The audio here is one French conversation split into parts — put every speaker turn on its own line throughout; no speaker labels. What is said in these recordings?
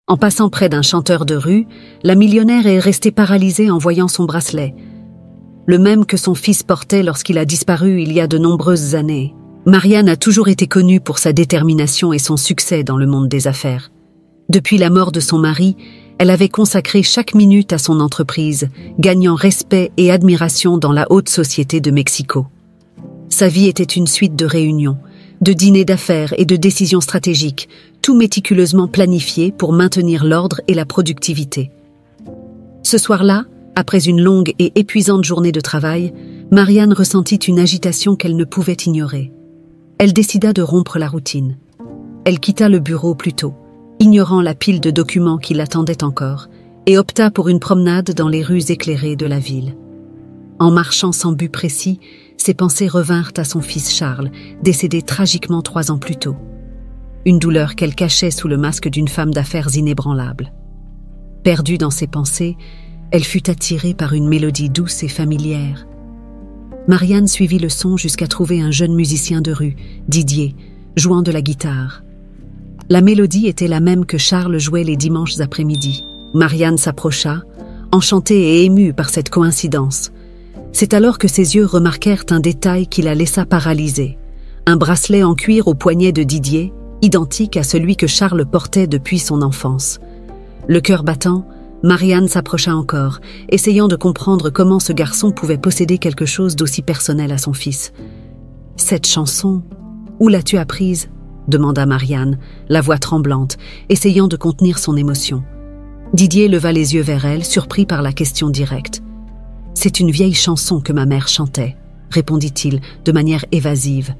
En passant près d'un chanteur de rue, la millionnaire est restée paralysée en voyant son bracelet, le même que son fils portait lorsqu'il a disparu il y a de nombreuses années. Marianne a toujours été connue pour sa détermination et son succès dans le monde des affaires. Depuis la mort de son mari, elle avait consacré chaque minute à son entreprise, gagnant respect et admiration dans la haute société de Mexico. Sa vie était une suite de réunions, de dîners d'affaires et de décisions stratégiques, tout méticuleusement planifié pour maintenir l'ordre et la productivité. Ce soir-là, après une longue et épuisante journée de travail, Marianne ressentit une agitation qu'elle ne pouvait ignorer. Elle décida de rompre la routine. Elle quitta le bureau plus tôt, ignorant la pile de documents qui l'attendaient encore, et opta pour une promenade dans les rues éclairées de la ville. En marchant sans but précis, ses pensées revinrent à son fils Charles, décédé tragiquement 3 ans plus tôt. Une douleur qu'elle cachait sous le masque d'une femme d'affaires inébranlable. Perdue dans ses pensées, elle fut attirée par une mélodie douce et familière. Marianne suivit le son jusqu'à trouver un jeune musicien de rue, Didier, jouant de la guitare. La mélodie était la même que Charles jouait les dimanches après-midi. Marianne s'approcha, enchantée et émue par cette coïncidence. C'est alors que ses yeux remarquèrent un détail qui la laissa paralysée. Un bracelet en cuir au poignet de Didier, identique à celui que Charles portait depuis son enfance. Le cœur battant, Marianne s'approcha encore, essayant de comprendre comment ce garçon pouvait posséder quelque chose d'aussi personnel à son fils. « Cette chanson, où l'as-tu apprise ?» demanda Marianne, la voix tremblante, essayant de contenir son émotion. Didier leva les yeux vers elle, surpris par la question directe. « C'est une vieille chanson que ma mère chantait », répondit-il de manière évasive.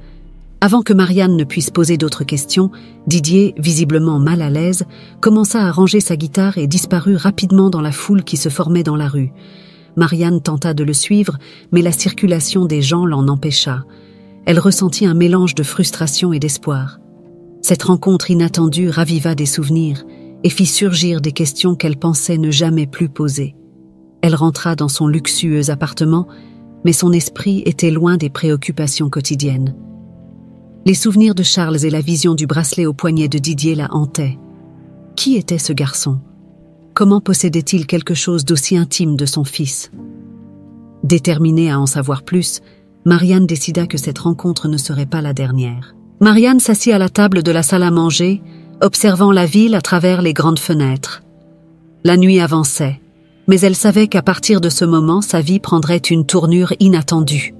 Avant que Marianne ne puisse poser d'autres questions, Didier, visiblement mal à l'aise, commença à ranger sa guitare et disparut rapidement dans la foule qui se formait dans la rue. Marianne tenta de le suivre, mais la circulation des gens l'en empêcha. Elle ressentit un mélange de frustration et d'espoir. Cette rencontre inattendue raviva des souvenirs et fit surgir des questions qu'elle pensait ne jamais plus poser. Elle rentra dans son luxueux appartement, mais son esprit était loin des préoccupations quotidiennes. Les souvenirs de Charles et la vision du bracelet au poignet de Didier la hantaient. Qui était ce garçon? Comment possédait-il quelque chose d'aussi intime de son fils? Déterminée à en savoir plus, Marianne décida que cette rencontre ne serait pas la dernière. Marianne s'assit à la table de la salle à manger, observant la ville à travers les grandes fenêtres. La nuit avançait, mais elle savait qu'à partir de ce moment, sa vie prendrait une tournure inattendue.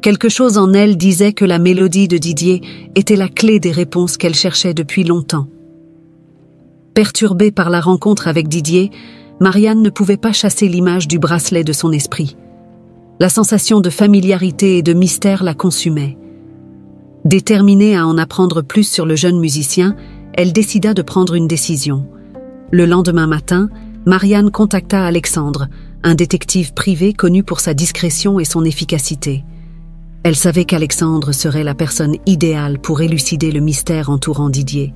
Quelque chose en elle disait que la mélodie de Didier était la clé des réponses qu'elle cherchait depuis longtemps. Perturbée par la rencontre avec Didier, Marianne ne pouvait pas chasser l'image du bracelet de son esprit. La sensation de familiarité et de mystère la consumait. Déterminée à en apprendre plus sur le jeune musicien, elle décida de prendre une décision. Le lendemain matin, Marianne contacta Alexandre, un détective privé connu pour sa discrétion et son efficacité. Elle savait qu'Alexandre serait la personne idéale pour élucider le mystère entourant Didier.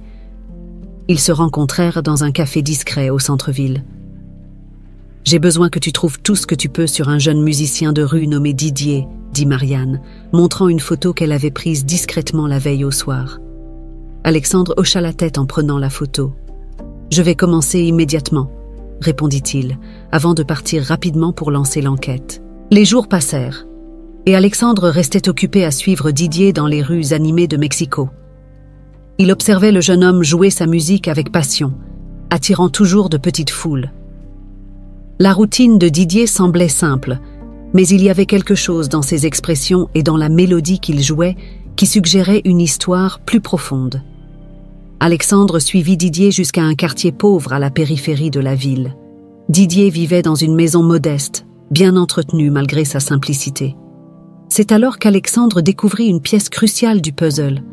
Ils se rencontrèrent dans un café discret au centre-ville. « J'ai besoin que tu trouves tout ce que tu peux sur un jeune musicien de rue nommé Didier », dit Marianne, montrant une photo qu'elle avait prise discrètement la veille au soir. Alexandre hocha la tête en prenant la photo. « Je vais commencer immédiatement », répondit-il, avant de partir rapidement pour lancer l'enquête. Les jours passèrent, et Alexandre restait occupé à suivre Didier dans les rues animées de Mexico. Il observait le jeune homme jouer sa musique avec passion, attirant toujours de petites foules. La routine de Didier semblait simple, mais il y avait quelque chose dans ses expressions et dans la mélodie qu'il jouait qui suggérait une histoire plus profonde. Alexandre suivit Didier jusqu'à un quartier pauvre à la périphérie de la ville. Didier vivait dans une maison modeste, bien entretenue malgré sa simplicité. C'est alors qu'Alexandre découvrit une pièce cruciale du puzzle.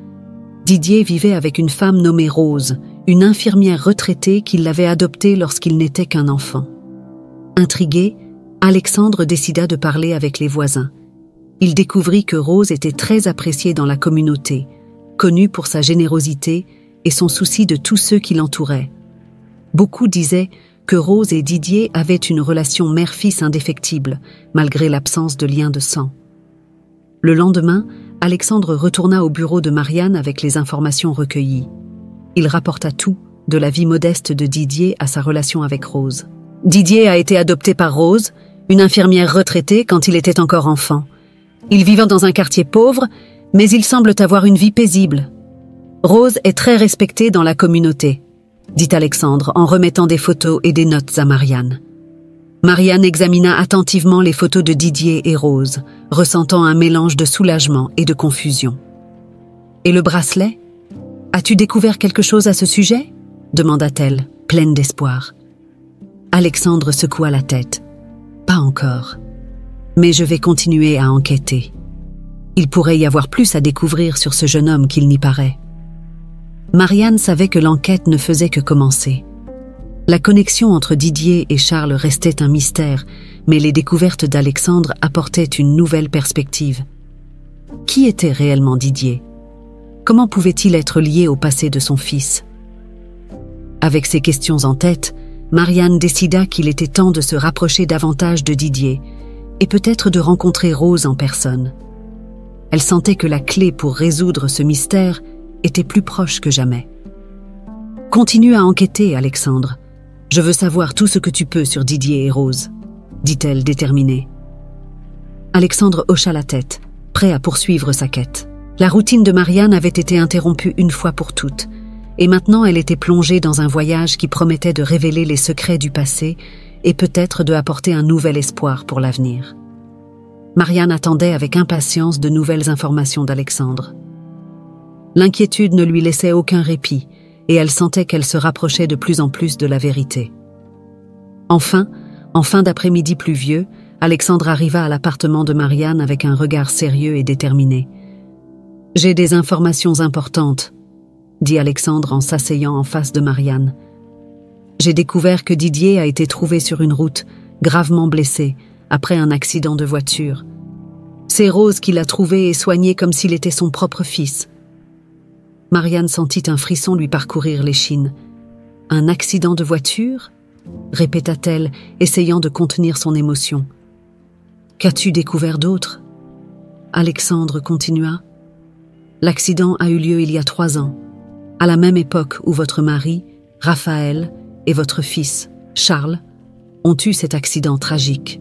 Didier vivait avec une femme nommée Rose, une infirmière retraitée qui l'avait adoptée lorsqu'il n'était qu'un enfant. Intrigué, Alexandre décida de parler avec les voisins. Il découvrit que Rose était très appréciée dans la communauté, connue pour sa générosité et son souci de tous ceux qui l'entouraient. Beaucoup disaient que Rose et Didier avaient une relation mère-fils indéfectible, malgré l'absence de lien de sang. Le lendemain, Alexandre retourna au bureau de Marianne avec les informations recueillies. Il rapporta tout, de la vie modeste de Didier à sa relation avec Rose. Didier a été adopté par Rose, une infirmière retraitée quand il était encore enfant. Ils vivent dans un quartier pauvre, mais ils semblent avoir une vie paisible. Rose est très respectée dans la communauté, dit Alexandre en remettant des photos et des notes à Marianne. Marianne examina attentivement les photos de Didier et Rose, ressentant un mélange de soulagement et de confusion. « Et le bracelet ? As-tu découvert quelque chose à ce sujet ?» demanda-t-elle, pleine d'espoir. Alexandre secoua la tête. « Pas encore. Mais je vais continuer à enquêter. Il pourrait y avoir plus à découvrir sur ce jeune homme qu'il n'y paraît. » Marianne savait que l'enquête ne faisait que commencer. La connexion entre Didier et Charles restait un mystère, mais les découvertes d'Alexandre apportaient une nouvelle perspective. Qui était réellement Didier ? Comment pouvait-il être lié au passé de son fils ? Avec ces questions en tête, Marianne décida qu'il était temps de se rapprocher davantage de Didier et peut-être de rencontrer Rose en personne. Elle sentait que la clé pour résoudre ce mystère était plus proche que jamais. « Continue à enquêter, Alexandre. Je veux savoir tout ce que tu peux sur Didier et Rose, » dit-elle déterminée. Alexandre hocha la tête, prêt à poursuivre sa quête. La routine de Marianne avait été interrompue une fois pour toutes, et maintenant elle était plongée dans un voyage qui promettait de révéler les secrets du passé et peut-être de apporter un nouvel espoir pour l'avenir. Marianne attendait avec impatience de nouvelles informations d'Alexandre. L'inquiétude ne lui laissait aucun répit, et elle sentait qu'elle se rapprochait de plus en plus de la vérité. Enfin, en fin d'après-midi pluvieux, Alexandre arriva à l'appartement de Marianne avec un regard sérieux et déterminé. « J'ai des informations importantes, » dit Alexandre en s'asseyant en face de Marianne. « J'ai découvert que Didier a été trouvé sur une route, gravement blessé, après un accident de voiture. C'est Rose qui l'a trouvé et soigné comme s'il était son propre fils. » Marianne sentit un frisson lui parcourir l'échine. « Un accident de voiture ?» répéta-t-elle, essayant de contenir son émotion. « Qu'as-tu découvert d'autre ?» Alexandre continua. « L'accident a eu lieu il y a 3 ans, à la même époque où votre mari, Raphaël, et votre fils, Charles, ont eu cet accident tragique.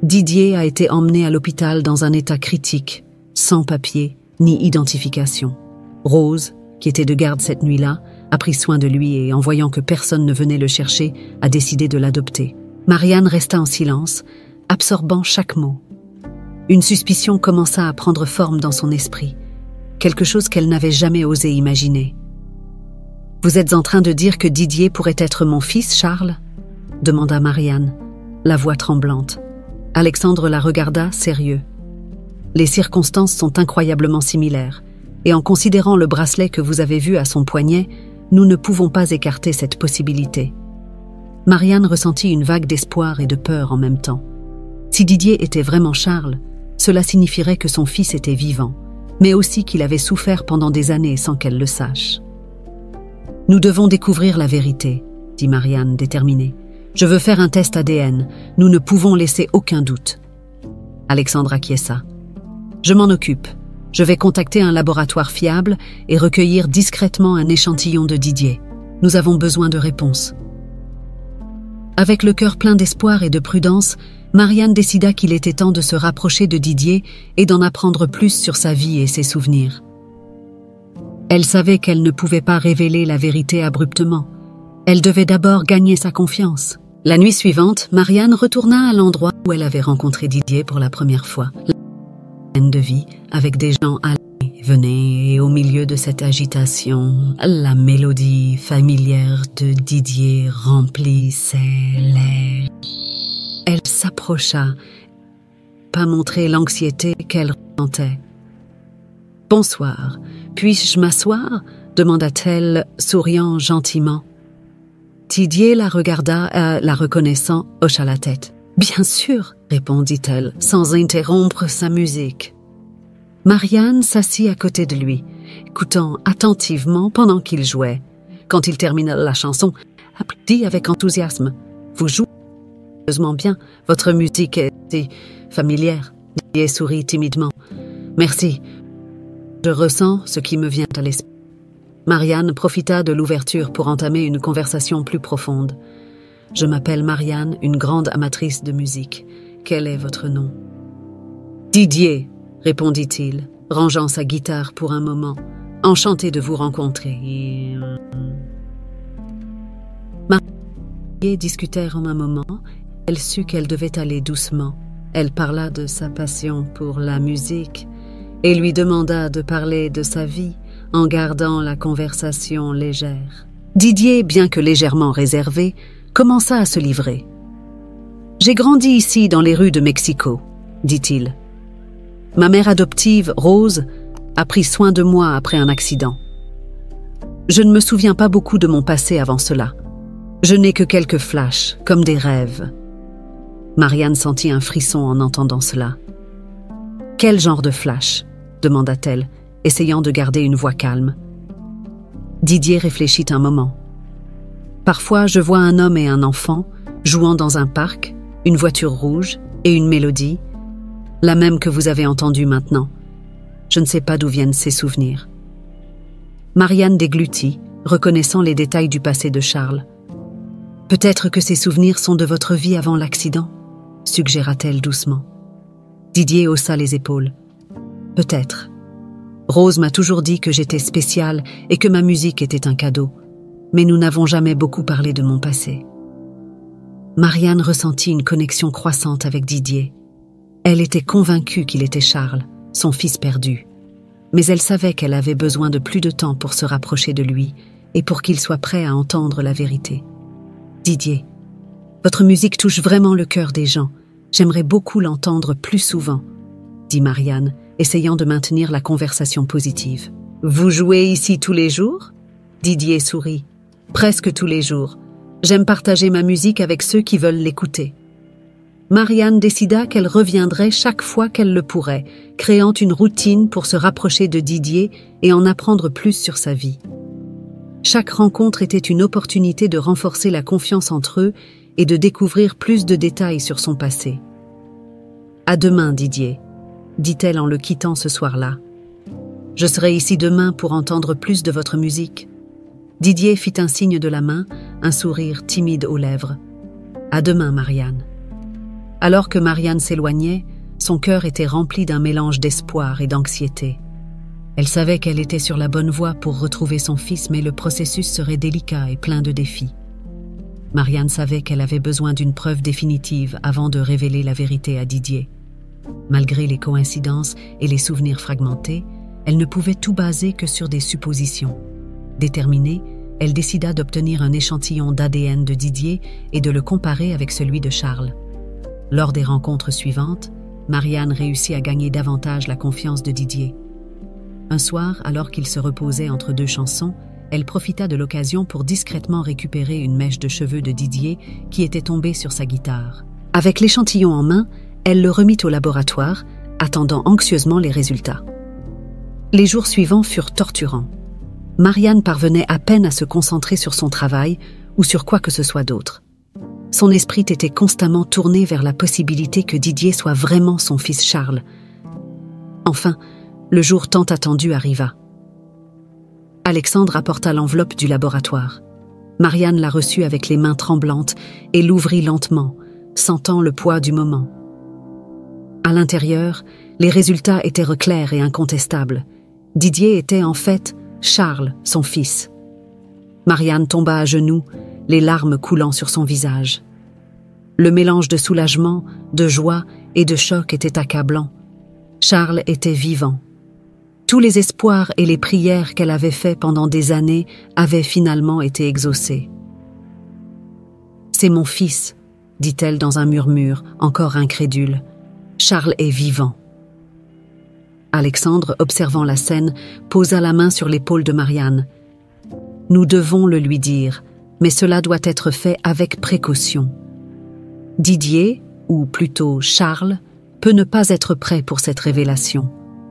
Didier a été emmené à l'hôpital dans un état critique, sans papier ni identification. Rose, qui était de garde cette nuit-là, a pris soin de lui et, en voyant que personne ne venait le chercher, a décidé de l'adopter. » Marianne resta en silence, absorbant chaque mot. Une suspicion commença à prendre forme dans son esprit, quelque chose qu'elle n'avait jamais osé imaginer. « Vous êtes en train de dire que Didier pourrait être mon fils, Charles ?» demanda Marianne, la voix tremblante. Alexandre la regarda, sérieux. « Les circonstances sont incroyablement similaires. Et en considérant le bracelet que vous avez vu à son poignet, nous ne pouvons pas écarter cette possibilité. » Marianne ressentit une vague d'espoir et de peur en même temps. Si Didier était vraiment Charles, cela signifierait que son fils était vivant, mais aussi qu'il avait souffert pendant des années sans qu'elle le sache. « Nous devons découvrir la vérité, » dit Marianne, déterminée. « Je veux faire un test ADN, nous ne pouvons laisser aucun doute. » Alexandre acquiesça. « Je m'en occupe. Je vais contacter un laboratoire fiable et recueillir discrètement un échantillon de Didier. Nous avons besoin de réponses. » Avec le cœur plein d'espoir et de prudence, Marianne décida qu'il était temps de se rapprocher de Didier et d'en apprendre plus sur sa vie et ses souvenirs. Elle savait qu'elle ne pouvait pas révéler la vérité abruptement. Elle devait d'abord gagner sa confiance. La nuit suivante, Marianne retourna à l'endroit où elle avait rencontré Didier pour la première fois. De vie, avec des gens allés et venaient, et au milieu de cette agitation, la mélodie familière de Didier remplissait l'air. Elle s'approcha, pas montrer l'anxiété qu'elle ressentait. « Bonsoir, puis-je m'asseoir ?» demanda-t-elle, souriant gentiment. Didier la regarda, la reconnaissant, hocha la tête. « Bien sûr !» répondit-elle, sans interrompre sa musique. Marianne s'assit à côté de lui, écoutant attentivement pendant qu'il jouait. Quand il termina la chanson, applaudit avec enthousiasme. « Vous jouez sérieusement bien, votre musique est si familière. » Didier sourit timidement. « Merci, je ressens ce qui me vient à l'esprit. » Marianne profita de l'ouverture pour entamer une conversation plus profonde. « Je m'appelle Marianne, une grande amatrice de musique. Quel est votre nom ?»« Didier, » répondit-il, rangeant sa guitare pour un moment. « Enchanté de vous rencontrer. » Marianne et Didier discutèrent en un moment. Elle sut qu'elle devait aller doucement. Elle parla de sa passion pour la musique et lui demanda de parler de sa vie en gardant la conversation légère. Didier, bien que légèrement réservé, commença à se livrer. « J'ai grandi ici dans les rues de Mexico, » dit-il. « Ma mère adoptive, Rose, a pris soin de moi après un accident. Je ne me souviens pas beaucoup de mon passé avant cela. Je n'ai que quelques flashs, comme des rêves. » Marianne sentit un frisson en entendant cela. « Quel genre de flash ?» demanda-t-elle, essayant de garder une voix calme. Didier réfléchit un moment. « Parfois, je vois un homme et un enfant jouant dans un parc, une voiture rouge et une mélodie, la même que vous avez entendue maintenant. Je ne sais pas d'où viennent ces souvenirs. » Marianne déglutit, reconnaissant les détails du passé de Charles. « Peut-être que ces souvenirs sont de votre vie avant l'accident ?» suggéra-t-elle doucement. Didier haussa les épaules. « Peut-être. Rose m'a toujours dit que j'étais spéciale et que ma musique était un cadeau, mais nous n'avons jamais beaucoup parlé de mon passé. » Marianne ressentit une connexion croissante avec Didier. Elle était convaincue qu'il était Charles, son fils perdu, mais elle savait qu'elle avait besoin de plus de temps pour se rapprocher de lui et pour qu'il soit prêt à entendre la vérité. « Didier, votre musique touche vraiment le cœur des gens. J'aimerais beaucoup l'entendre plus souvent, » dit Marianne, essayant de maintenir la conversation positive. « Vous jouez ici tous les jours ?» Didier sourit. « Presque tous les jours. J'aime partager ma musique avec ceux qui veulent l'écouter. » Marianne décida qu'elle reviendrait chaque fois qu'elle le pourrait, créant une routine pour se rapprocher de Didier et en apprendre plus sur sa vie. Chaque rencontre était une opportunité de renforcer la confiance entre eux et de découvrir plus de détails sur son passé. « À demain, Didier, » dit-elle en le quittant ce soir-là. « Je serai ici demain pour entendre plus de votre musique. » Didier fit un signe de la main, un sourire timide aux lèvres. « À demain, Marianne. » Alors que Marianne s'éloignait, son cœur était rempli d'un mélange d'espoir et d'anxiété. Elle savait qu'elle était sur la bonne voie pour retrouver son fils, mais le processus serait délicat et plein de défis. Marianne savait qu'elle avait besoin d'une preuve définitive avant de révéler la vérité à Didier. Malgré les coïncidences et les souvenirs fragmentés, elle ne pouvait tout baser que sur des suppositions. Déterminée, elle décida d'obtenir un échantillon d'ADN de Didier et de le comparer avec celui de Charles. Lors des rencontres suivantes, Marianne réussit à gagner davantage la confiance de Didier. Un soir, alors qu'il se reposait entre deux chansons, elle profita de l'occasion pour discrètement récupérer une mèche de cheveux de Didier qui était tombée sur sa guitare. Avec l'échantillon en main, elle le remit au laboratoire, attendant anxieusement les résultats. Les jours suivants furent torturants. Marianne parvenait à peine à se concentrer sur son travail ou sur quoi que ce soit d'autre. Son esprit était constamment tourné vers la possibilité que Didier soit vraiment son fils Charles. Enfin, le jour tant attendu arriva. Alexandre apporta l'enveloppe du laboratoire. Marianne la reçut avec les mains tremblantes et l'ouvrit lentement, sentant le poids du moment. À l'intérieur, les résultats étaient clairs et incontestables. Didier était en fait Charles, son fils. Marianne tomba à genoux, les larmes coulant sur son visage. Le mélange de soulagement, de joie et de choc était accablant. Charles était vivant. Tous les espoirs et les prières qu'elle avait faits pendant des années avaient finalement été exaucés. « C'est mon fils », dit-elle dans un murmure, encore incrédule. « Charles est vivant. » Alexandre, observant la scène, posa la main sur l'épaule de Marianne. « Nous devons le lui dire, mais cela doit être fait avec précaution. Didier, ou plutôt Charles, peut ne pas être prêt pour cette révélation.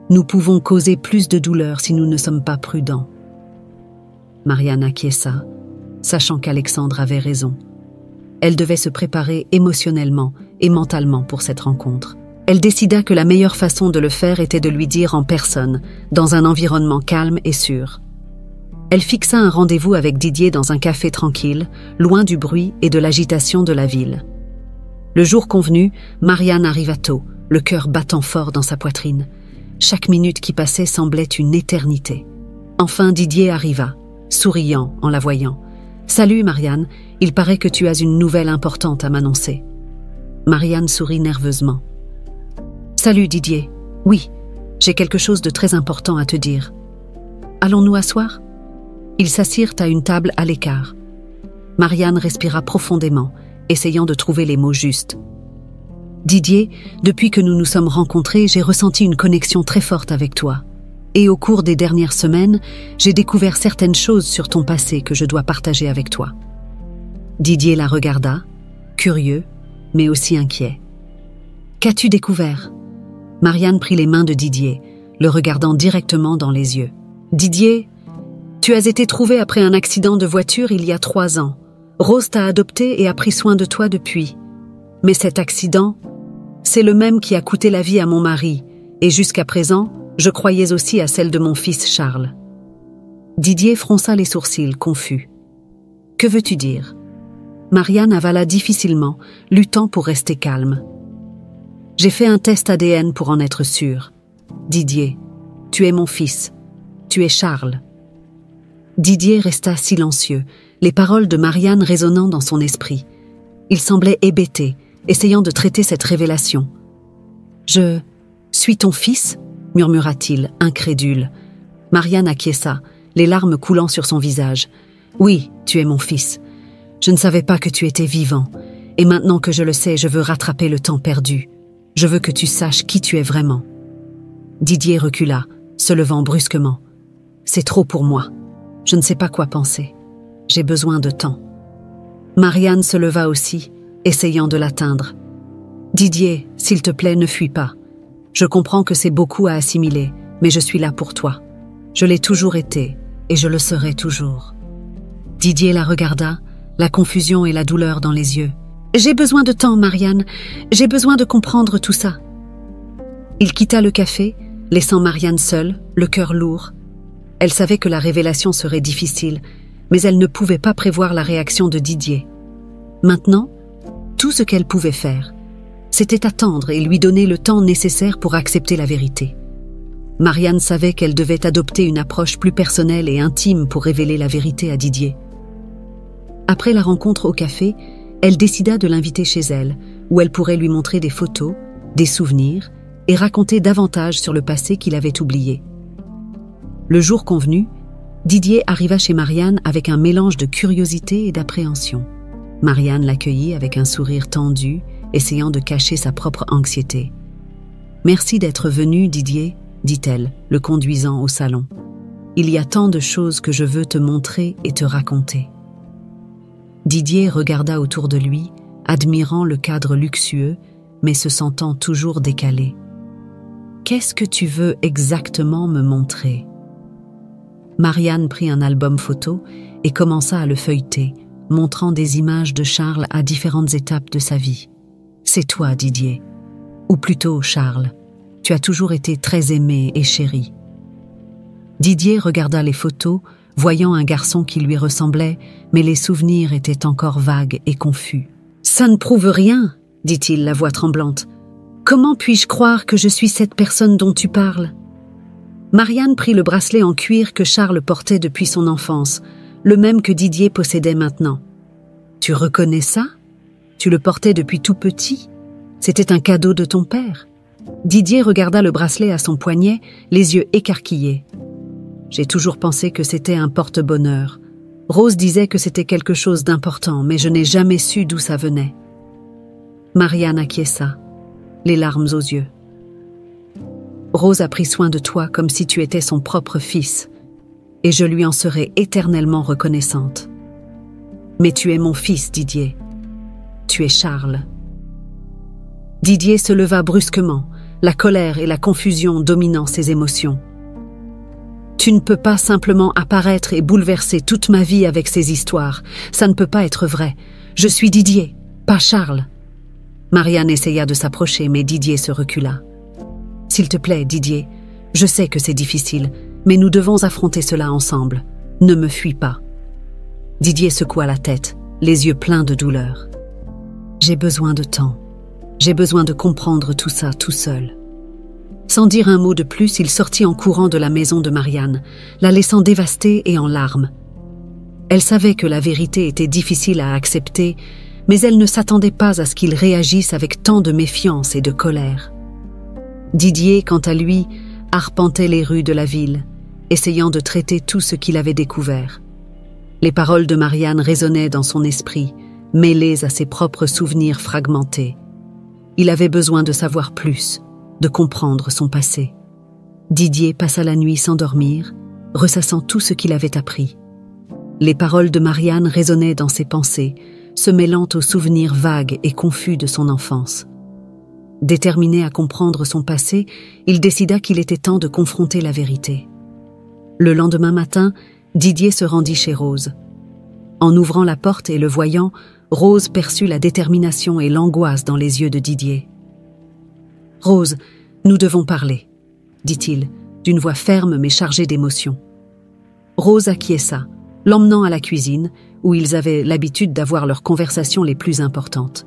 Nous pouvons causer plus de douleur si nous ne sommes pas prudents. » Marianne acquiesça, sachant qu'Alexandre avait raison. Elle devait se préparer émotionnellement et mentalement pour cette rencontre. Elle décida que la meilleure façon de le faire était de lui dire en personne, dans un environnement calme et sûr. Elle fixa un rendez-vous avec Didier dans un café tranquille, loin du bruit et de l'agitation de la ville. Le jour convenu, Marianne arriva tôt, le cœur battant fort dans sa poitrine. Chaque minute qui passait semblait une éternité. Enfin Didier arriva, souriant en la voyant. « Salut Marianne, il paraît que tu as une nouvelle importante à m'annoncer. » Marianne sourit nerveusement. « Salut Didier, oui, j'ai quelque chose de très important à te dire. Allons-nous asseoir ?» Ils s'assirent à une table à l'écart. Marianne respira profondément, essayant de trouver les mots justes. « Didier, depuis que nous nous sommes rencontrés, j'ai ressenti une connexion très forte avec toi. Et au cours des dernières semaines, j'ai découvert certaines choses sur ton passé que je dois partager avec toi. » Didier la regarda, curieux, mais aussi inquiet. « Qu'as-tu découvert ?» Marianne prit les mains de Didier, le regardant directement dans les yeux. « Didier, tu as été trouvé après un accident de voiture il y a 3 ans. Rose t'a adopté et a pris soin de toi depuis. Mais cet accident, c'est le même qui a coûté la vie à mon mari, et jusqu'à présent, je croyais aussi à celle de mon fils Charles. » Didier fronça les sourcils, confus. « Que veux-tu dire ?» Marianne avala difficilement, luttant pour rester calme. « J'ai fait un test ADN pour en être sûre. Didier, tu es mon fils. Tu es Charles. » Didier resta silencieux, les paroles de Marianne résonnant dans son esprit. Il semblait hébété, essayant de traiter cette révélation. « Je suis ton fils ?» murmura-t-il, incrédule. Marianne acquiesça, les larmes coulant sur son visage. « Oui, tu es mon fils. Je ne savais pas que tu étais vivant, et maintenant que je le sais, je veux rattraper le temps perdu. Je veux que tu saches qui tu es vraiment. » Didier recula, se levant brusquement. « C'est trop pour moi. Je ne sais pas quoi penser. J'ai besoin de temps. » Marianne se leva aussi, essayant de l'atteindre. « Didier, s'il te plaît, ne fuis pas. Je comprends que c'est beaucoup à assimiler, mais je suis là pour toi. Je l'ai toujours été, et je le serai toujours. » Didier la regarda, la confusion et la douleur dans les yeux. « J'ai besoin de temps, Marianne. J'ai besoin de comprendre tout ça. » Il quitta le café, laissant Marianne seule, le cœur lourd. Elle savait que la révélation serait difficile, mais elle ne pouvait pas prévoir la réaction de Didier. Maintenant, tout ce qu'elle pouvait faire, c'était attendre et lui donner le temps nécessaire pour accepter la vérité. Marianne savait qu'elle devait adopter une approche plus personnelle et intime pour révéler la vérité à Didier. Après la rencontre au café, elle décida de l'inviter chez elle, où elle pourrait lui montrer des photos, des souvenirs et raconter davantage sur le passé qu'il avait oublié. Le jour convenu, Didier arriva chez Marianne avec un mélange de curiosité et d'appréhension. Marianne l'accueillit avec un sourire tendu, essayant de cacher sa propre anxiété. « Merci d'être venu, Didier, » dit-elle, le conduisant au salon. « Il y a tant de choses que je veux te montrer et te raconter. » Didier regarda autour de lui, admirant le cadre luxueux, mais se sentant toujours décalé. « Qu'est-ce que tu veux exactement me montrer ?» Marianne prit un album photo et commença à le feuilleter, montrant des images de Charles à différentes étapes de sa vie. « C'est toi, Didier. Ou plutôt, Charles. Tu as toujours été très aimé et chéri. » Didier regarda les photos, voyant un garçon qui lui ressemblait, mais les souvenirs étaient encore vagues et confus. « Ça ne prouve rien, » dit-il, la voix tremblante. « Comment puis-je croire que je suis cette personne dont tu parles ?» Marianne prit le bracelet en cuir que Charles portait depuis son enfance, le même que Didier possédait maintenant. « Tu reconnais ça ? Tu le portais depuis tout petit ? C'était un cadeau de ton père ?» Didier regarda le bracelet à son poignet, les yeux écarquillés. « J'ai toujours pensé que c'était un porte-bonheur. Rose disait que c'était quelque chose d'important, mais je n'ai jamais su d'où ça venait. » Marianne acquiesça, les larmes aux yeux. « Rose a pris soin de toi comme si tu étais son propre fils, et je lui en serai éternellement reconnaissante. Mais tu es mon fils, Didier. Tu es Charles. » Didier se leva brusquement, la colère et la confusion dominant ses émotions. « Tu ne peux pas simplement apparaître et bouleverser toute ma vie avec ces histoires. Ça ne peut pas être vrai. Je suis Didier, pas Charles. » Marianne essaya de s'approcher, mais Didier se recula. « S'il te plaît, Didier, je sais que c'est difficile, mais nous devons affronter cela ensemble. Ne me fuis pas. Didier secoua la tête, les yeux pleins de douleur. J'ai besoin de temps. J'ai besoin de comprendre tout ça tout seul. Sans dire un mot de plus, il sortit en courant de la maison de Marianne, la laissant dévastée et en larmes. Elle savait que la vérité était difficile à accepter, mais elle ne s'attendait pas à ce qu'il réagisse avec tant de méfiance et de colère. Didier, quant à lui, arpentait les rues de la ville, essayant de traiter tout ce qu'il avait découvert. Les paroles de Marianne résonnaient dans son esprit, mêlées à ses propres souvenirs fragmentés. Il avait besoin de savoir plus, de comprendre son passé. Didier passa la nuit sans dormir, ressassant tout ce qu'il avait appris. Les paroles de Marianne résonnaient dans ses pensées, se mêlant aux souvenirs vagues et confus de son enfance. Déterminé à comprendre son passé, il décida qu'il était temps de confronter la vérité. Le lendemain matin, Didier se rendit chez Rose. En ouvrant la porte et le voyant, Rose perçut la détermination et l'angoisse dans les yeux de Didier. « Rose, nous devons parler, » dit-il, d'une voix ferme mais chargée d'émotion. Rose acquiesça, l'emmenant à la cuisine, où ils avaient l'habitude d'avoir leurs conversations les plus importantes.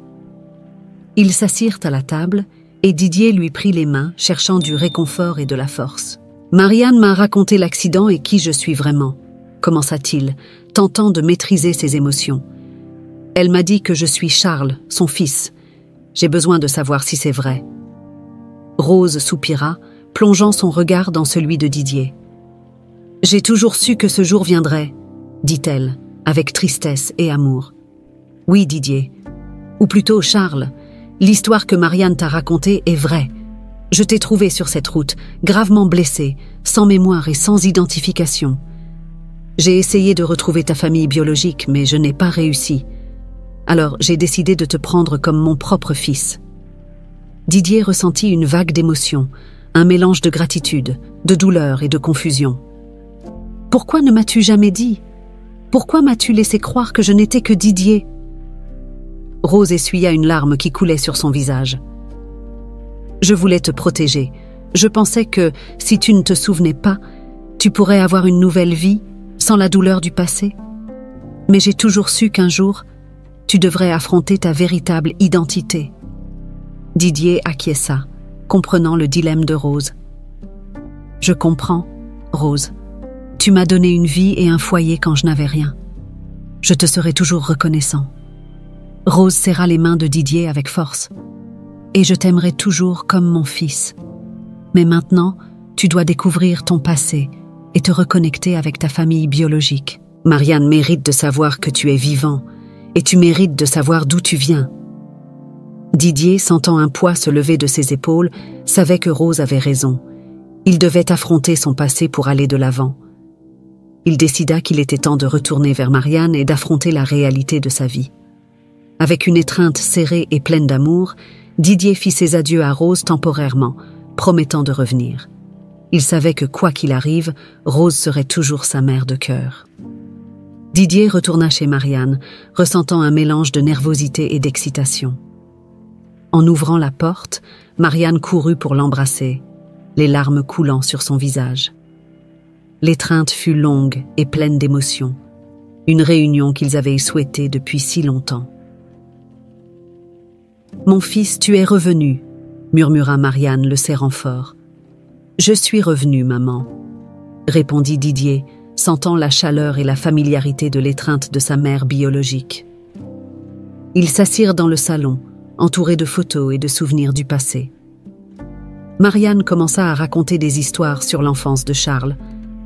Ils s'assirent à la table, et Didier lui prit les mains, cherchant du réconfort et de la force. « Marianne m'a raconté l'accident et qui je suis vraiment, » commença-t-il, tentant de maîtriser ses émotions. « Elle m'a dit que je suis Charles, son fils. J'ai besoin de savoir si c'est vrai. » Rose soupira, plongeant son regard dans celui de Didier. « J'ai toujours su que ce jour viendrait, » dit-elle, avec tristesse et amour. « Oui, Didier. Ou plutôt, Charles, l'histoire que Marianne t'a racontée est vraie. Je t'ai trouvé sur cette route, gravement blessé, sans mémoire et sans identification. J'ai essayé de retrouver ta famille biologique, mais je n'ai pas réussi. Alors j'ai décidé de te prendre comme mon propre fils. » Didier ressentit une vague d'émotion, un mélange de gratitude, de douleur et de confusion. « Pourquoi ne m'as-tu jamais dit ? Pourquoi m'as-tu laissé croire que je n'étais que Didier ?» Rose essuya une larme qui coulait sur son visage. « Je voulais te protéger. Je pensais que, si tu ne te souvenais pas, tu pourrais avoir une nouvelle vie, sans la douleur du passé. Mais j'ai toujours su qu'un jour, tu devrais affronter ta véritable identité. » Didier acquiesça, comprenant le dilemme de Rose. « Je comprends, Rose. Tu m'as donné une vie et un foyer quand je n'avais rien. Je te serai toujours reconnaissant. » Rose serra les mains de Didier avec force. « Et je t'aimerai toujours comme mon fils. Mais maintenant, tu dois découvrir ton passé et te reconnecter avec ta famille biologique. Marianne mérite de savoir que tu es vivant et tu mérites de savoir d'où tu viens. » Didier, sentant un poids se lever de ses épaules, savait que Rose avait raison. Il devait affronter son passé pour aller de l'avant. Il décida qu'il était temps de retourner vers Marianne et d'affronter la réalité de sa vie. Avec une étreinte serrée et pleine d'amour, Didier fit ses adieux à Rose temporairement, promettant de revenir. Il savait que quoi qu'il arrive, Rose serait toujours sa mère de cœur. Didier retourna chez Marianne, ressentant un mélange de nervosité et d'excitation. En ouvrant la porte, Marianne courut pour l'embrasser, les larmes coulant sur son visage. L'étreinte fut longue et pleine d'émotion, une réunion qu'ils avaient souhaitée depuis si longtemps. « Mon fils, tu es revenu » murmura Marianne, le serrant fort. « Je suis revenu, maman » répondit Didier, sentant la chaleur et la familiarité de l'étreinte de sa mère biologique. Ils s'assirent dans le salon, entourés de photos et de souvenirs du passé. Marianne commença à raconter des histoires sur l'enfance de Charles,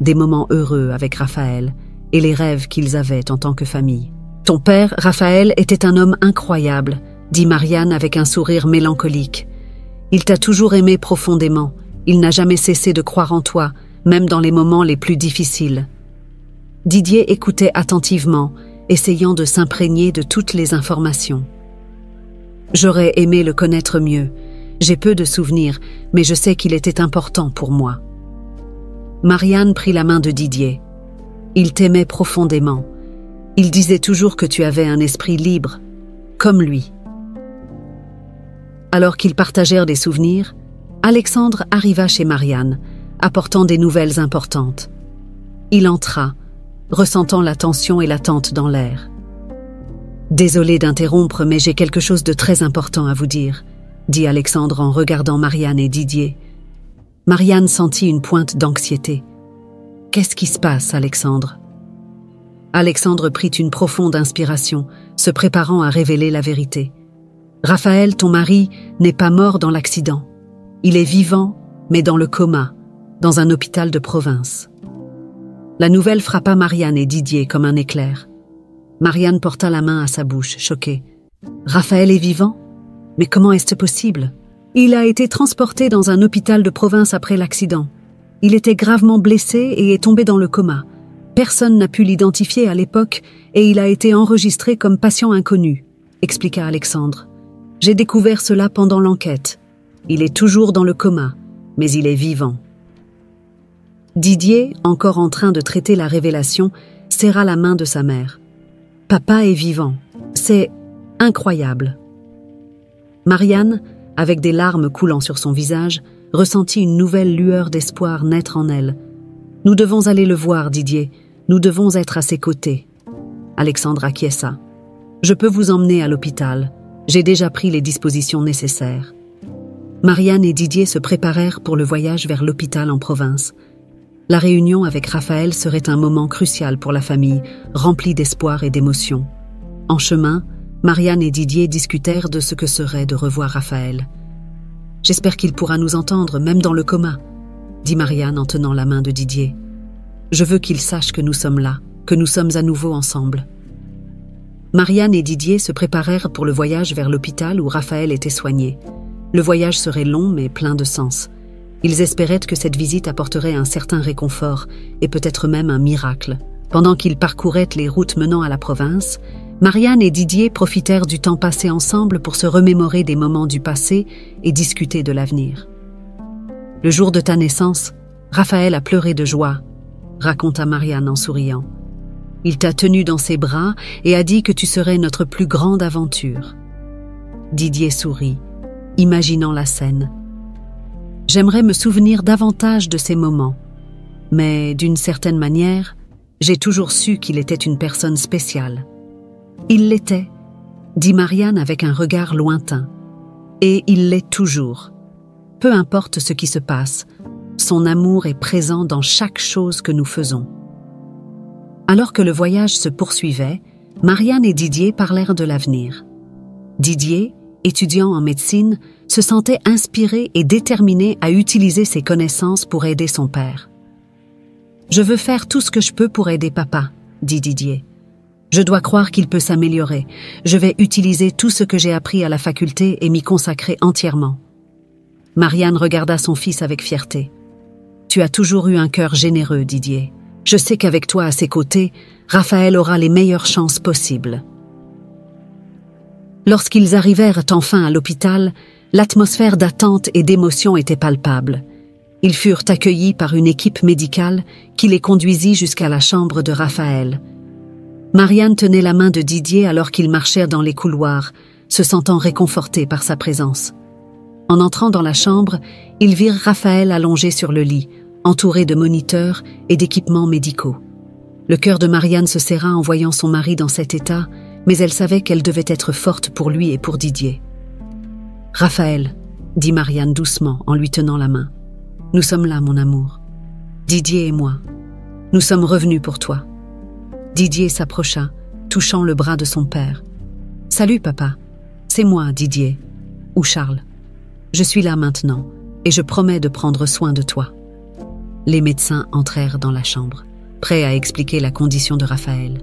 des moments heureux avec Raphaël et les rêves qu'ils avaient en tant que famille. « Ton père, Raphaël, était un homme incroyable », dit Marianne avec un sourire mélancolique. « Il t'a toujours aimé profondément, il n'a jamais cessé de croire en toi, même dans les moments les plus difficiles. » Didier écoutait attentivement, essayant de s'imprégner de toutes les informations. « J'aurais aimé le connaître mieux. J'ai peu de souvenirs, mais je sais qu'il était important pour moi. » Marianne prit la main de Didier. « Il t'aimait profondément. Il disait toujours que tu avais un esprit libre, comme lui. » Alors qu'ils partagèrent des souvenirs, Alexandre arriva chez Marianne, apportant des nouvelles importantes. Il entra, ressentant la tension et l'attente dans l'air. « Désolé d'interrompre, mais j'ai quelque chose de très important à vous dire, » dit Alexandre en regardant Marianne et Didier. Marianne sentit une pointe d'anxiété. « Qu'est-ce qui se passe, Alexandre ?» Alexandre prit une profonde inspiration, se préparant à révéler la vérité. « Raphaël, ton mari, n'est pas mort dans l'accident. Il est vivant, mais dans le coma, dans un hôpital de province. » La nouvelle frappa Marianne et Didier comme un éclair. Marianne porta la main à sa bouche, choquée. « Raphaël est vivant ? Mais comment est-ce possible ? Il a été transporté dans un hôpital de province après l'accident. Il était gravement blessé et est tombé dans le coma. Personne n'a pu l'identifier à l'époque et il a été enregistré comme patient inconnu, » expliqua Alexandre. « J'ai découvert cela pendant l'enquête. Il est toujours dans le coma, mais il est vivant. » Didier, encore en train de traiter la révélation, serra la main de sa mère. « Papa est vivant. C'est incroyable. » Marianne, avec des larmes coulant sur son visage, ressentit une nouvelle lueur d'espoir naître en elle. « Nous devons aller le voir, Didier. Nous devons être à ses côtés. » Alexandre acquiesça. « Je peux vous emmener à l'hôpital. J'ai déjà pris les dispositions nécessaires. » Marianne et Didier se préparèrent pour le voyage vers l'hôpital en province. La réunion avec Raphaël serait un moment crucial pour la famille, rempli d'espoir et d'émotion. En chemin, Marianne et Didier discutèrent de ce que serait de revoir Raphaël. « J'espère qu'il pourra nous entendre, même dans le coma, » dit Marianne en tenant la main de Didier. « Je veux qu'il sache que nous sommes là, que nous sommes à nouveau ensemble. » Marianne et Didier se préparèrent pour le voyage vers l'hôpital où Raphaël était soigné. Le voyage serait long mais plein de sens. Ils espéraient que cette visite apporterait un certain réconfort et peut-être même un miracle. Pendant qu'ils parcouraient les routes menant à la province, Marianne et Didier profitèrent du temps passé ensemble pour se remémorer des moments du passé et discuter de l'avenir. « Le jour de ta naissance, Raphaël a pleuré de joie, » raconta Marianne en souriant. « Il t'a tenu dans ses bras et a dit que tu serais notre plus grande aventure. » Didier sourit, imaginant la scène. « J'aimerais me souvenir davantage de ces moments, mais d'une certaine manière, j'ai toujours su qu'il était une personne spéciale. » « Il l'était, » dit Marianne avec un regard lointain. « Et il l'est toujours. Peu importe ce qui se passe, son amour est présent dans chaque chose que nous faisons. » Alors que le voyage se poursuivait, Marianne et Didier parlèrent de l'avenir. Didier, étudiant en médecine, se sentait inspiré et déterminé à utiliser ses connaissances pour aider son père. « Je veux faire tout ce que je peux pour aider papa, » dit Didier. « Je dois croire qu'il peut s'améliorer. Je vais utiliser tout ce que j'ai appris à la faculté et m'y consacrer entièrement. » Marianne regarda son fils avec fierté. « Tu as toujours eu un cœur généreux, Didier. Je sais qu'avec toi à ses côtés, Raphaël aura les meilleures chances possibles. » Lorsqu'ils arrivèrent enfin à l'hôpital, l'atmosphère d'attente et d'émotion était palpable. Ils furent accueillis par une équipe médicale qui les conduisit jusqu'à la chambre de Raphaël. Marianne tenait la main de Didier alors qu'ils marchèrent dans les couloirs, se sentant réconfortés par sa présence. En entrant dans la chambre, ils virent Raphaël allongé sur le lit, entouré de moniteurs et d'équipements médicaux. Le cœur de Marianne se serra en voyant son mari dans cet état, mais elle savait qu'elle devait être forte pour lui et pour Didier. « Raphaël, » dit Marianne doucement en lui tenant la main, « nous sommes là, mon amour. Didier et moi, nous sommes revenus pour toi. » Didier s'approcha, touchant le bras de son père. « Salut, papa. C'est moi, Didier. Ou Charles. Je suis là maintenant, et je promets de prendre soin de toi. » Les médecins entrèrent dans la chambre, prêts à expliquer la condition de Raphaël.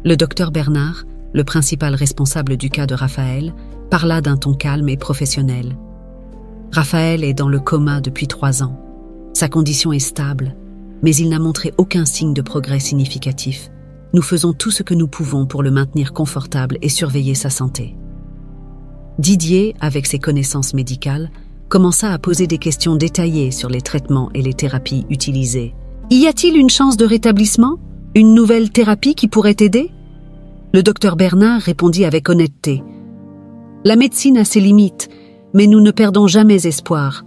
Le docteur Bernard, le principal responsable du cas de Raphaël, parla d'un ton calme et professionnel. « Raphaël est dans le coma depuis 3 ans. Sa condition est stable, mais il n'a montré aucun signe de progrès significatif. Nous faisons tout ce que nous pouvons pour le maintenir confortable et surveiller sa santé. » Didier, avec ses connaissances médicales, commença à poser des questions détaillées sur les traitements et les thérapies utilisées. « Y a-t-il une chance de rétablissement? Une nouvelle thérapie qui pourrait aider ?» Le docteur Bernard répondit avec honnêteté. « La médecine a ses limites, mais nous ne perdons jamais espoir.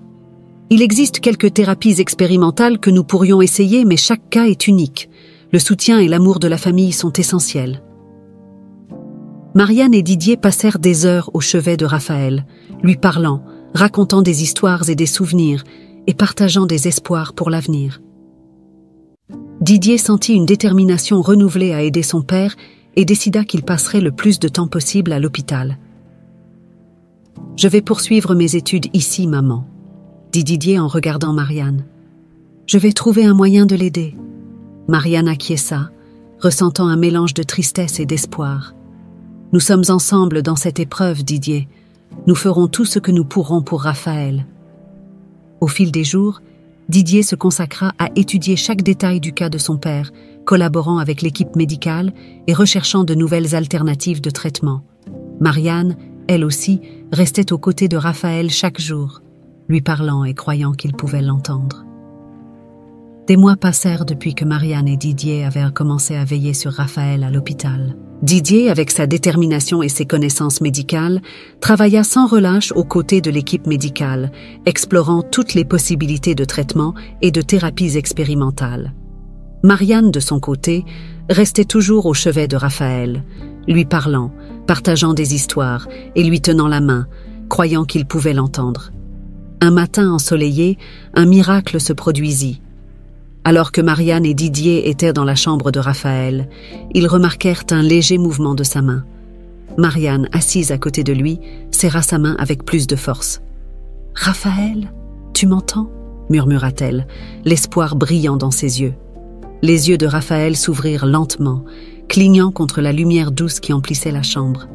Il existe quelques thérapies expérimentales que nous pourrions essayer, mais chaque cas est unique. Le soutien et l'amour de la famille sont essentiels. Marianne et Didier passèrent des heures au chevet de Raphaël, lui parlant, racontant des histoires et des souvenirs, et partageant des espoirs pour l'avenir. Didier sentit une détermination renouvelée à aider son père et décida qu'il passerait le plus de temps possible à l'hôpital. « Je vais poursuivre mes études ici, maman », dit Didier en regardant Marianne. « Je vais trouver un moyen de l'aider. » Marianne acquiesça, ressentant un mélange de tristesse et d'espoir. « Nous sommes ensemble dans cette épreuve, Didier. Nous ferons tout ce que nous pourrons pour Raphaël. » Au fil des jours, Didier se consacra à étudier chaque détail du cas de son père, collaborant avec l'équipe médicale et recherchant de nouvelles alternatives de traitement. Marianne, elle aussi, restait aux côtés de Raphaël chaque jour, lui parlant et croyant qu'il pouvait l'entendre. Des mois passèrent depuis que Marianne et Didier avaient commencé à veiller sur Raphaël à l'hôpital. Didier, avec sa détermination et ses connaissances médicales, travailla sans relâche aux côtés de l'équipe médicale, explorant toutes les possibilités de traitement et de thérapies expérimentales. Marianne, de son côté, restait toujours au chevet de Raphaël, lui parlant, partageant des histoires et lui tenant la main, croyant qu'il pouvait l'entendre. Un matin ensoleillé, un miracle se produisit. Alors que Marianne et Didier étaient dans la chambre de Raphaël, ils remarquèrent un léger mouvement de sa main. Marianne, assise à côté de lui, serra sa main avec plus de force. « Raphaël, tu m'entends » murmura-t-elle, l'espoir brillant dans ses yeux. Les yeux de Raphaël s'ouvrirent lentement, clignant contre la lumière douce qui emplissait la chambre.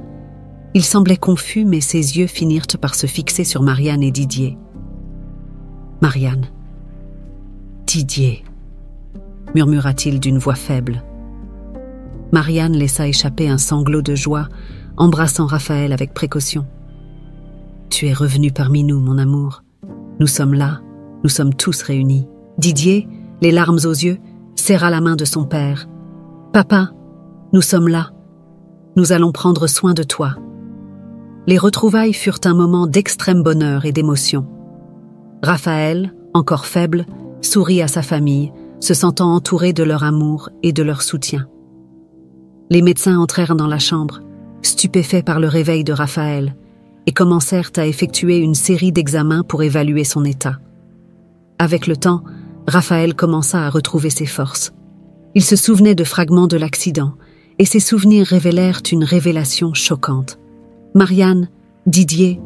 Il semblait confus, mais ses yeux finirent par se fixer sur Marianne et Didier. « Marianne, Didier » murmura-t-il d'une voix faible. Marianne laissa échapper un sanglot de joie, embrassant Raphaël avec précaution. « Tu es revenu parmi nous, mon amour. Nous sommes là, nous sommes tous réunis. » Didier, les larmes aux yeux, serra la main de son père. « Papa, nous sommes là. Nous allons prendre soin de toi. » Les retrouvailles furent un moment d'extrême bonheur et d'émotion. Raphaël, encore faible, sourit à sa famille, se sentant entouré de leur amour et de leur soutien. Les médecins entrèrent dans la chambre, stupéfaits par le réveil de Raphaël, et commencèrent à effectuer une série d'examens pour évaluer son état. Avec le temps, Raphaël commença à retrouver ses forces. Il se souvenait de fragments de l'accident, et ses souvenirs révélèrent une révélation choquante. « Marianne, Didier,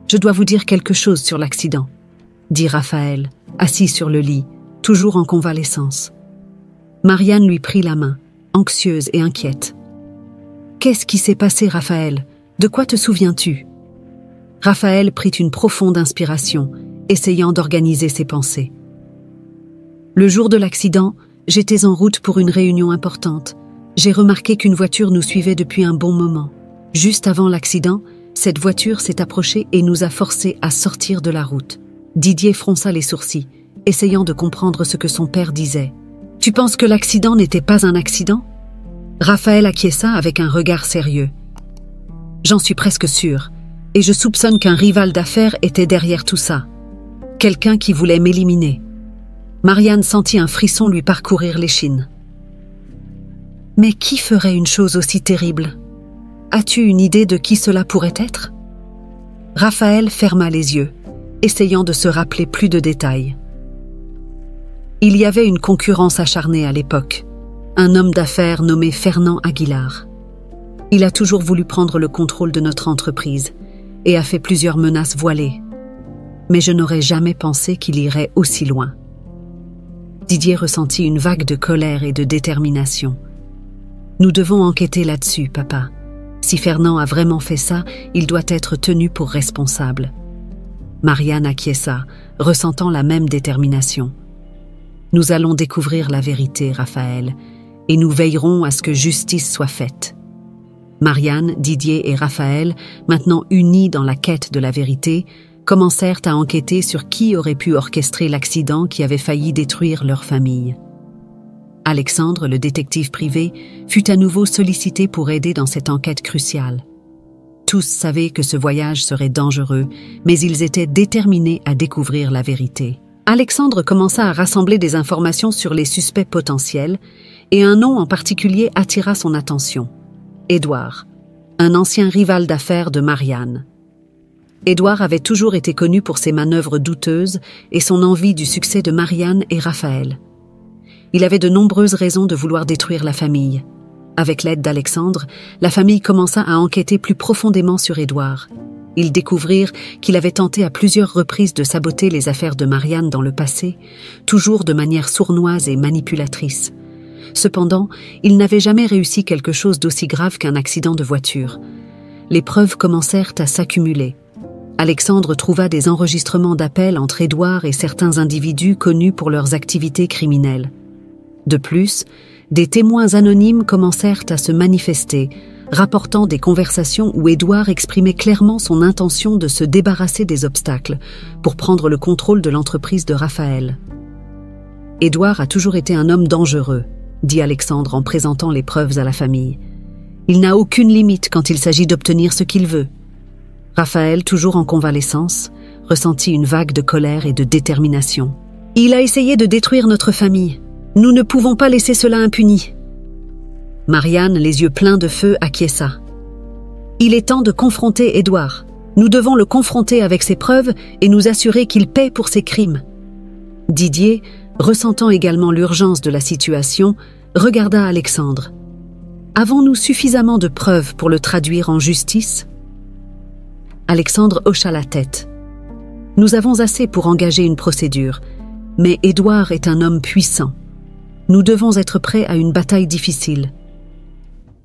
je dois vous dire quelque chose sur l'accident, » dit Raphaël, assis sur le lit, toujours en convalescence. Marianne lui prit la main, anxieuse et inquiète. « Qu'est-ce qui s'est passé, Raphaël? De quoi te souviens-tu » Raphaël prit une profonde inspiration, essayant d'organiser ses pensées. « Le jour de l'accident, j'étais en route pour une réunion importante. J'ai remarqué qu'une voiture nous suivait depuis un bon moment. Juste avant l'accident, cette voiture s'est approchée et nous a forcés à sortir de la route. » Didier fronça les sourcils, essayant de comprendre ce que son père disait. « Tu penses que l'accident n'était pas un accident » Raphaël acquiesça avec un regard sérieux. « J'en suis presque sûr, et je soupçonne qu'un rival d'affaires était derrière tout ça. Quelqu'un qui voulait m'éliminer. » Marianne sentit un frisson lui parcourir l'échine. « Mais qui ferait une chose aussi terrible? As-tu une idée de qui cela pourrait être » Raphaël ferma les yeux, essayant de se rappeler plus de détails. Il y avait une concurrence acharnée à l'époque, un homme d'affaires nommé Fernand Aguilar. Il a toujours voulu prendre le contrôle de notre entreprise et a fait plusieurs menaces voilées. Mais je n'aurais jamais pensé qu'il irait aussi loin. Didier ressentit une vague de colère et de détermination. « Nous devons enquêter là-dessus, papa. Si Fernand a vraiment fait ça, il doit être tenu pour responsable. » Marianne acquiesça, ressentant la même détermination. « Nous allons découvrir la vérité, Raphaël, et nous veillerons à ce que justice soit faite. » Marianne, Didier et Raphaël, maintenant unis dans la quête de la vérité, commencèrent à enquêter sur qui aurait pu orchestrer l'accident qui avait failli détruire leur famille. Alexandre, le détective privé, fut à nouveau sollicité pour aider dans cette enquête cruciale. Tous savaient que ce voyage serait dangereux, mais ils étaient déterminés à découvrir la vérité. Alexandre commença à rassembler des informations sur les suspects potentiels et un nom en particulier attira son attention. Édouard, un ancien rival d'affaires de Marianne. Édouard avait toujours été connu pour ses manœuvres douteuses et son envie du succès de Marianne et Raphaël. Il avait de nombreuses raisons de vouloir détruire la famille. Avec l'aide d'Alexandre, la famille commença à enquêter plus profondément sur Édouard. Ils découvrirent qu'il avait tenté à plusieurs reprises de saboter les affaires de Marianne dans le passé, toujours de manière sournoise et manipulatrice. Cependant, il n'avait jamais réussi quelque chose d'aussi grave qu'un accident de voiture. Les preuves commencèrent à s'accumuler. Alexandre trouva des enregistrements d'appels entre Édouard et certains individus connus pour leurs activités criminelles. De plus, des témoins anonymes commencèrent à se manifester, rapportant des conversations où Édouard exprimait clairement son intention de se débarrasser des obstacles pour prendre le contrôle de l'entreprise de Raphaël. Édouard a toujours été un homme dangereux, dit Alexandre en présentant les preuves à la famille. Il n'a aucune limite quand il s'agit d'obtenir ce qu'il veut. Raphaël, toujours en convalescence, ressentit une vague de colère et de détermination. Il a essayé de détruire notre famille. Nous ne pouvons pas laisser cela impuni. Marianne, les yeux pleins de feu, acquiesça. Il est temps de confronter Édouard. Nous devons le confronter avec ses preuves et nous assurer qu'il paie pour ses crimes. Didier, ressentant également l'urgence de la situation, regarda Alexandre. Avons-nous suffisamment de preuves pour le traduire en justice ? Alexandre hocha la tête. Nous avons assez pour engager une procédure, mais Édouard est un homme puissant. Nous devons être prêts à une bataille difficile.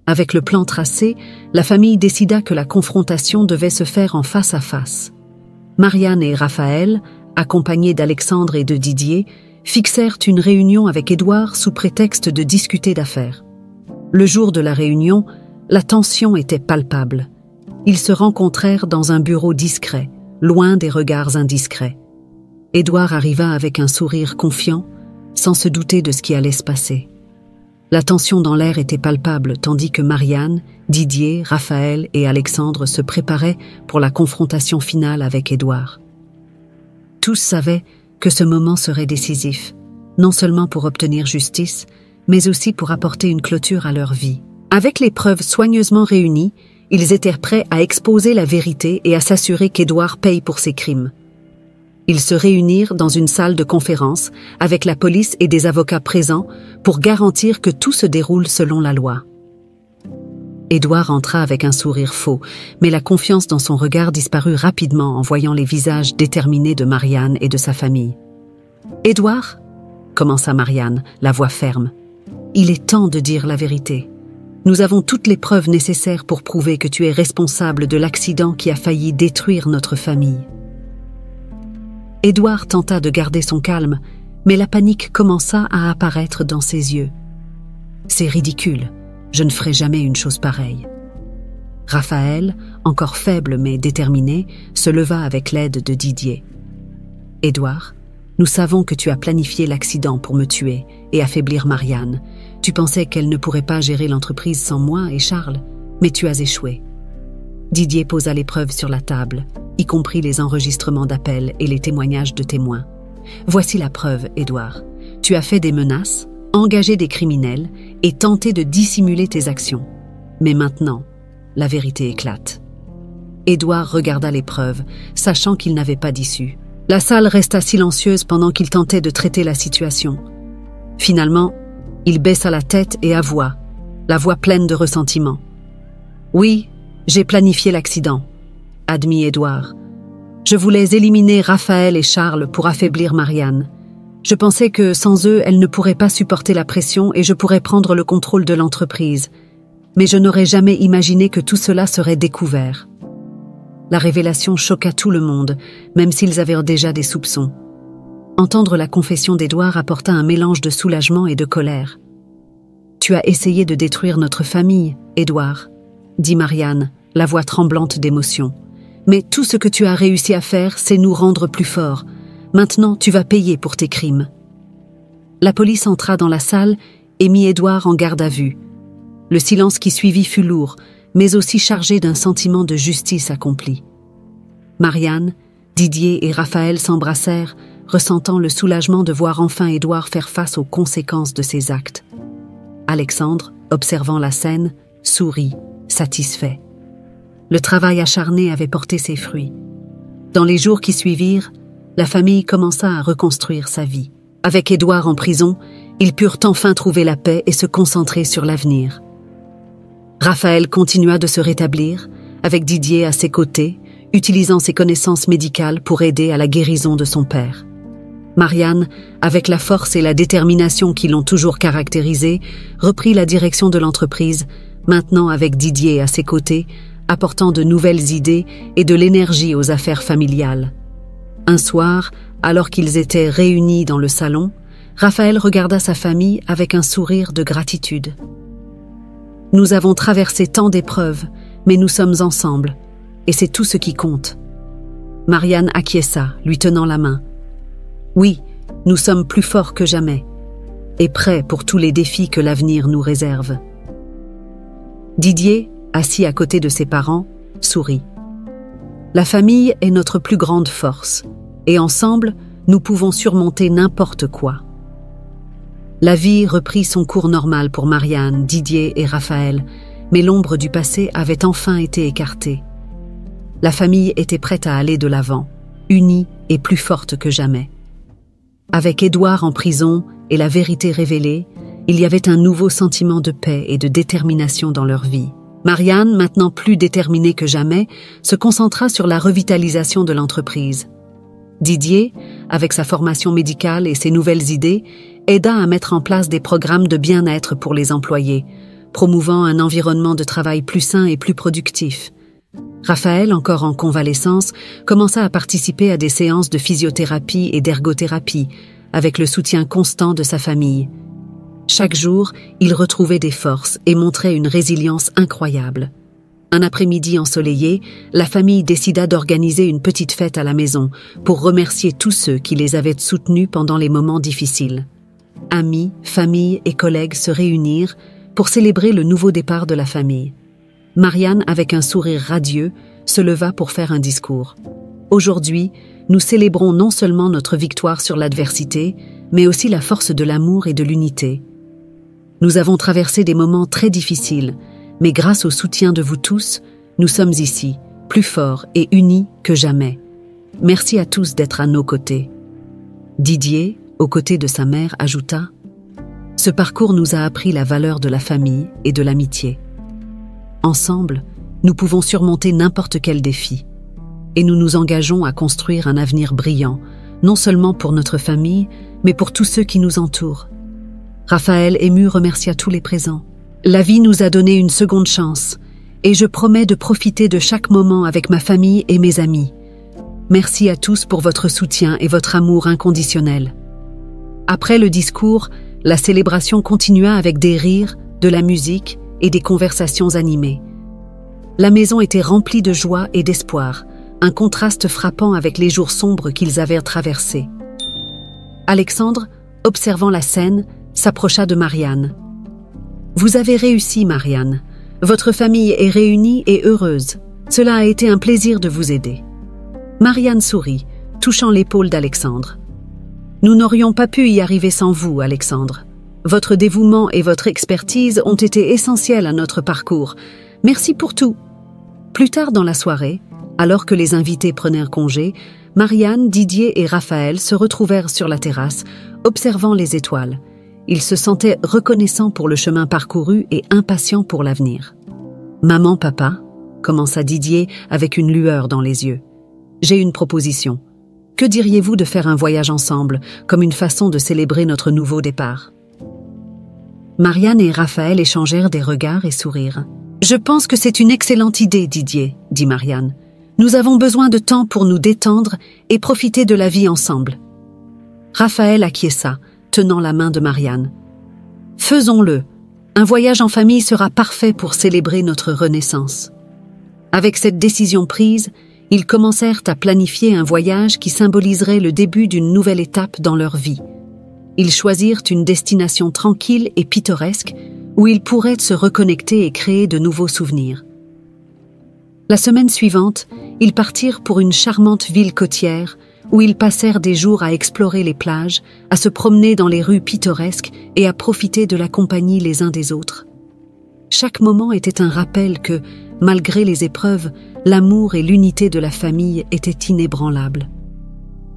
Avec le plan tracé, la famille décida que la confrontation devait se faire en face à face. Marianne et Raphaël, accompagnés d'Alexandre et de Didier, fixèrent une réunion avec Édouard sous prétexte de discuter d'affaires. Le jour de la réunion, la tension était palpable. Ils se rencontrèrent dans un bureau discret, loin des regards indiscrets. Édouard arriva avec un sourire confiant, sans se douter de ce qui allait se passer. La tension dans l'air était palpable, tandis que Marianne, Didier, Raphaël et Alexandre se préparaient pour la confrontation finale avec Édouard. Tous savaient que ce moment serait décisif, non seulement pour obtenir justice, mais aussi pour apporter une clôture à leur vie. Avec les preuves soigneusement réunies, ils étaient prêts à exposer la vérité et à s'assurer qu'Édouard paye pour ses crimes. Ils se réunirent dans une salle de conférence avec la police et des avocats présents pour garantir que tout se déroule selon la loi. Édouard entra avec un sourire faux, mais la confiance dans son regard disparut rapidement en voyant les visages déterminés de Marianne et de sa famille. « Édouard » commença Marianne, la voix ferme. « Il est temps de dire la vérité. Nous avons toutes les preuves nécessaires pour prouver que tu es responsable de l'accident qui a failli détruire notre famille. » Édouard tenta de garder son calme, mais la panique commença à apparaître dans ses yeux. « C'est ridicule, je ne ferai jamais une chose pareille. » Raphaël, encore faible mais déterminé, se leva avec l'aide de Didier. « Édouard, nous savons que tu as planifié l'accident pour me tuer et affaiblir Marianne. Tu pensais qu'elle ne pourrait pas gérer l'entreprise sans moi et Charles, mais tu as échoué. » Didier posa les preuves sur la table, y compris les enregistrements d'appels et les témoignages de témoins. « Voici la preuve, Édouard. Tu as fait des menaces, engagé des criminels et tenté de dissimuler tes actions. Mais maintenant, la vérité éclate. » Édouard regarda les preuves, sachant qu'il n'avait pas d'issue. La salle resta silencieuse pendant qu'il tentait de traiter la situation. Finalement, il baissa la tête et avoua, la voix pleine de ressentiment. « Oui, j'ai planifié l'accident, » admit Édouard. « Je voulais éliminer Raphaël et Charles pour affaiblir Marianne. Je pensais que sans eux, elle ne pourrait pas supporter la pression et je pourrais prendre le contrôle de l'entreprise. Mais je n'aurais jamais imaginé que tout cela serait découvert. » La révélation choqua tout le monde, même s'ils avaient déjà des soupçons. Entendre la confession d'Édouard apporta un mélange de soulagement et de colère. « Tu as essayé de détruire notre famille, Édouard, » dit Marianne, la voix tremblante d'émotion. « Mais tout ce que tu as réussi à faire, c'est nous rendre plus forts. Maintenant, tu vas payer pour tes crimes. » La police entra dans la salle et mit Édouard en garde à vue. Le silence qui suivit fut lourd, mais aussi chargé d'un sentiment de justice accomplie. Marianne, Didier et Raphaël s'embrassèrent, ressentant le soulagement de voir enfin Édouard faire face aux conséquences de ses actes. Alexandre, observant la scène, sourit, satisfait. Le travail acharné avait porté ses fruits. Dans les jours qui suivirent, la famille commença à reconstruire sa vie. Avec Édouard en prison, ils purent enfin trouver la paix et se concentrer sur l'avenir. Raphaël continua de se rétablir, avec Didier à ses côtés, utilisant ses connaissances médicales pour aider à la guérison de son père. Marianne, avec la force et la détermination qui l'ont toujours caractérisée, reprit la direction de l'entreprise, maintenant avec Didier à ses côtés, apportant de nouvelles idées et de l'énergie aux affaires familiales. Un soir, alors qu'ils étaient réunis dans le salon, Raphaël regarda sa famille avec un sourire de gratitude. « Nous avons traversé tant d'épreuves, mais nous sommes ensemble, et c'est tout ce qui compte. » Marianne acquiesça, lui tenant la main. « Oui, nous sommes plus forts que jamais, et prêts pour tous les défis que l'avenir nous réserve. » Didier, assis à côté de ses parents, sourit. « La famille est notre plus grande force, et ensemble, nous pouvons surmonter n'importe quoi. » La vie reprit son cours normal pour Marianne, Didier et Raphaël, mais l'ombre du passé avait enfin été écartée. La famille était prête à aller de l'avant, unie et plus forte que jamais. Avec Édouard en prison et la vérité révélée, il y avait un nouveau sentiment de paix et de détermination dans leur vie. Marianne, maintenant plus déterminée que jamais, se concentra sur la revitalisation de l'entreprise. Didier, avec sa formation médicale et ses nouvelles idées, aida à mettre en place des programmes de bien-être pour les employés, promouvant un environnement de travail plus sain et plus productif. Raphaël, encore en convalescence, commença à participer à des séances de physiothérapie et d'ergothérapie, avec le soutien constant de sa famille. Chaque jour, il retrouvait des forces et montrait une résilience incroyable. Un après-midi ensoleillé, la famille décida d'organiser une petite fête à la maison pour remercier tous ceux qui les avaient soutenus pendant les moments difficiles. Amis, famille et collègues se réunirent pour célébrer le nouveau départ de la famille. Marianne, avec un sourire radieux, se leva pour faire un discours. « Aujourd'hui, nous célébrons non seulement notre victoire sur l'adversité, mais aussi la force de l'amour et de l'unité. Nous avons traversé des moments très difficiles, mais grâce au soutien de vous tous, nous sommes ici, plus forts et unis que jamais. Merci à tous d'être à nos côtés. » Didier, aux côtés de sa mère, ajouta « Ce parcours nous a appris la valeur de la famille et de l'amitié. Ensemble, nous pouvons surmonter n'importe quel défi, et nous nous engageons à construire un avenir brillant, non seulement pour notre famille, mais pour tous ceux qui nous entourent. » Raphaël, ému, remercia tous les présents. « La vie nous a donné une seconde chance, et je promets de profiter de chaque moment avec ma famille et mes amis. Merci à tous pour votre soutien et votre amour inconditionnel. » Après le discours, la célébration continua avec des rires, de la musique et des conversations animées. La maison était remplie de joie et d'espoir, un contraste frappant avec les jours sombres qu'ils avaient traversés. Alexandre, observant la scène, s'approcha de Marianne. « Vous avez réussi, Marianne. Votre famille est réunie et heureuse. Cela a été un plaisir de vous aider. » Marianne sourit, touchant l'épaule d'Alexandre. « Nous n'aurions pas pu y arriver sans vous, Alexandre. Votre dévouement et votre expertise ont été essentiels à notre parcours. Merci pour tout. » Plus tard dans la soirée, alors que les invités prenaient congé, Marianne, Didier et Raphaël se retrouvèrent sur la terrasse, observant les étoiles. Ils se sentaient reconnaissants pour le chemin parcouru et impatients pour l'avenir. « Maman, papa, » commença Didier avec une lueur dans les yeux. « J'ai une proposition. Que diriez-vous de faire un voyage ensemble, comme une façon de célébrer notre nouveau départ ?» Marianne et Raphaël échangèrent des regards et sourires. « Je pense que c'est une excellente idée, Didier, » dit Marianne. « Nous avons besoin de temps pour nous détendre et profiter de la vie ensemble. » Raphaël acquiesça, tenant la main de Marianne. « Faisons-le. Un voyage en famille sera parfait pour célébrer notre renaissance. » Avec cette décision prise, ils commencèrent à planifier un voyage qui symboliserait le début d'une nouvelle étape dans leur vie. Ils choisirent une destination tranquille et pittoresque où ils pourraient se reconnecter et créer de nouveaux souvenirs. La semaine suivante, ils partirent pour une charmante ville côtière où ils passèrent des jours à explorer les plages, à se promener dans les rues pittoresques et à profiter de la compagnie les uns des autres. Chaque moment était un rappel que, malgré les épreuves, l'amour et l'unité de la famille étaient inébranlables.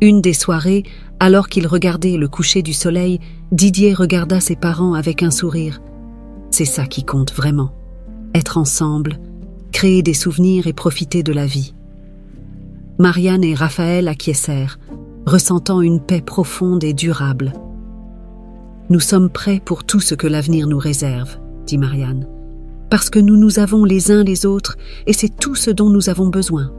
Une des soirées, alors qu'ils regardaient le coucher du soleil, Didier regarda ses parents avec un sourire. C'est ça qui compte vraiment. Être ensemble, créer des souvenirs et profiter de la vie. Marianne et Raphaël acquiescèrent, ressentant une paix profonde et durable. « Nous sommes prêts pour tout ce que l'avenir nous réserve, » dit Marianne, « parce que nous nous avons les uns les autres et c'est tout ce dont nous avons besoin. »